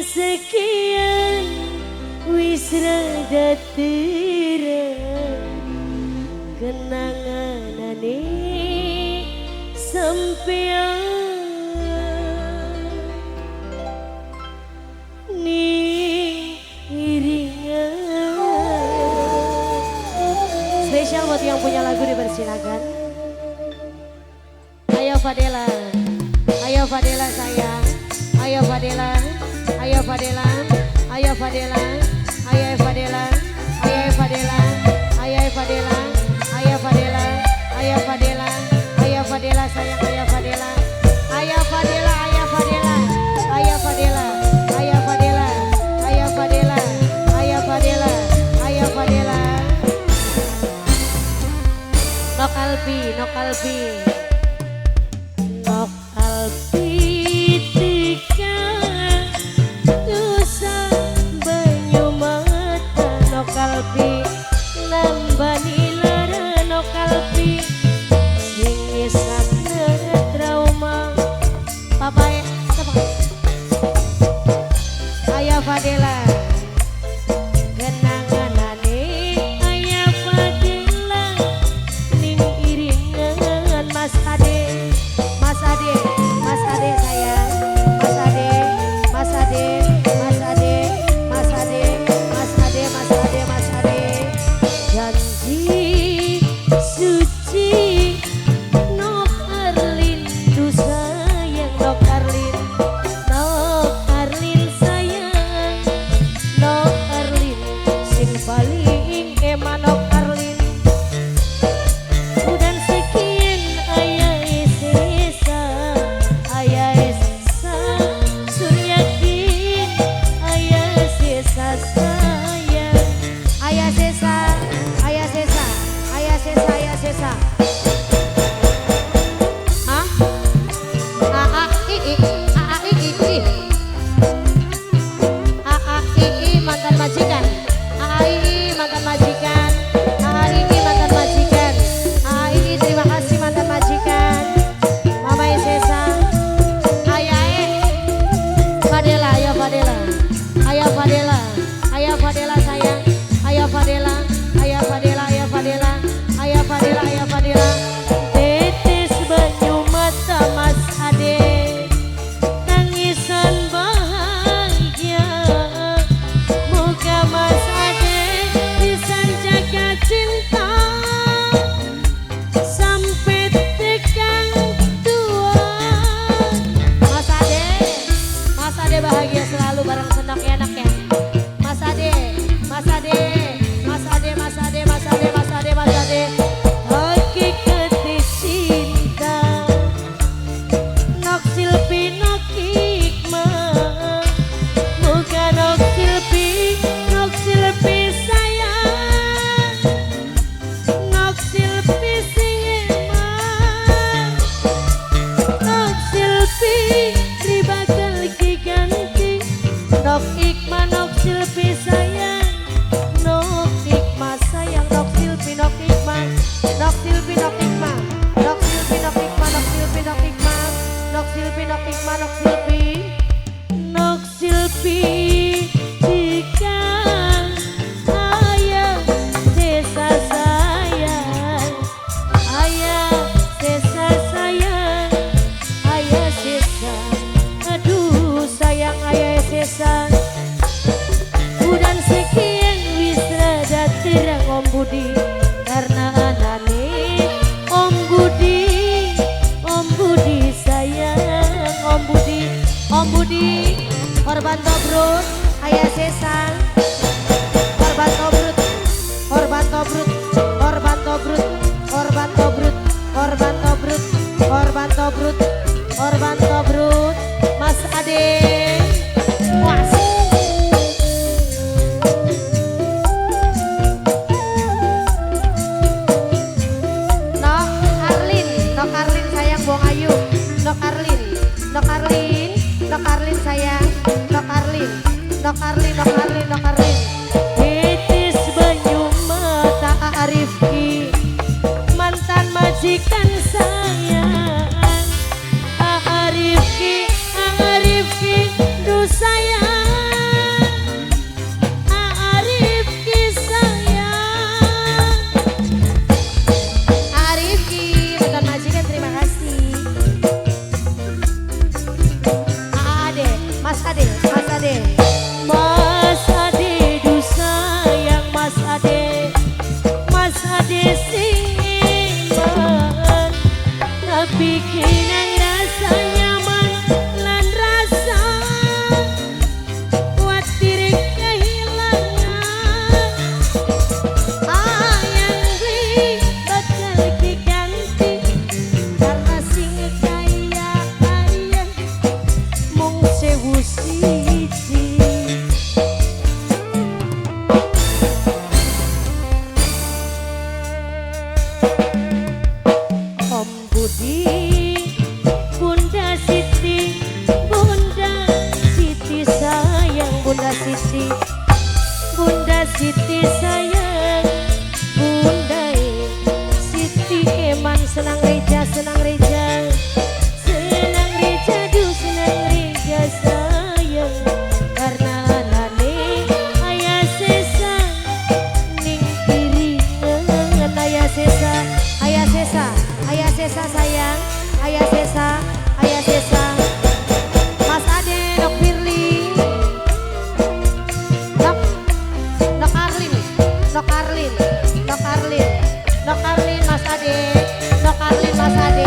sekian wis rada terang kenanganane sampean ning iringan. Spesial buat yang punya lagu dipersilakan. Ayo Fadela, ayo Fadela sayang, ayo Fadela, ayo Fadela, ayo Fadela, ayo Fadela, ayo Fadela, ayo Fadela, ayo Fadela, ayo Fadela, ayo Fadela sayang, ayo Fadela, ayo Fadela, ayo Fadela, ayo Fadela, ayo Fadela, ayo Fadela, ayo Fadela, ayo Fadela. Nok Albi, Nok Albi, Nok Albi tika dosa banyu mata. Nok Albi nambani lara. Nok Albi sing ngisapna trauma. Papai ayo Fadela kenanganane. Ayo Fadela ning iringan. Mas Ade, Mas Ade, Mas Ade sayang, Mas Ade, Mas Ade, Mas Ade, Mas Ade, Mas Ade, Mas Ade, Mas Ade. Janji suci Nok Arlin du sayang. Nok Arlin, Nok Arlin sayang, Nok Arlin sing paling eman. Nok Arlin udan sekian ayah sesa, ayah sesa Suryakin, ayah sesa sayang, ayah sesa, ayah sesa, ayah sesa, ayah sesa. Ah, mantan majikan, mantan majikan, mantan majikan, terima kasih mantan majikan, Mama Sesa, ayah Fadela, ayo Fadela, ayo Fadela, ayo Fadela sayang, ayo Fadela, ayo Fadela, ayo Fadela, ayo Fadela, ayo Fadela. Tetes banyu mata Mas Ade, tangisan bahagia. Moga Mas Ade bisa jaga cinta sampai tekan tua. Mas Ade bahagia selalu bareng Senok ya nak ya. Mas Ade, Mas Ade, Mas Ade, Mas Ade, Mas Ade, Mas Ade, Mas Ade. Hakikat cinta Nok Silpi, Nok Hikmah. Moga Nok Silpi sayang, Nok Silpi sing eman. Nok Silpi dibakal ganti. Nok Hikmah, Nok Silpi sayang, Nok Hikmah sayang. Nok Silpi, Nok Hikmah, Nok Silpi, Nok Hikmah, Nok Silpi, Nok Hikmah, Nok Silpi, Nok Hikmah, Nok Silpi, Nok Hikmah, Nok Silpi, Nok Silpi tika ayah sesa sayang, ayah sesa sayang, ayah sesa, aduh sayang ayah sesa. Udan sekian wis rada terang Om Budi karena anane Om Budi, Om Budi sayang, Om Budi, Om Budi. Korban tobrut, ayah sesa, korban tobrut, korban tobrut, korban tobrut, korban tobrut, korban tobrut, korban tobrut, korban tobrut. Mas Ade, was. Nok Arlin sayang Bong Ayu, Nok Arlin, Nok Arlin, Nok Arlin sayang, Nok Arlin, Nok Arlin, Nok Arlin, Nok Arlin. Titis banyu mata Arifki, mantan majikan sayang. Arifki, Arifki, duh sayang. Ayah Sesa, Ayah Sesa, Mas Ade, Nok Firly, Nok Arlin, Nok Arlin, Nok Arlin, Nok Arlin, Mas Ade, Nok Arlin, Mas Ade.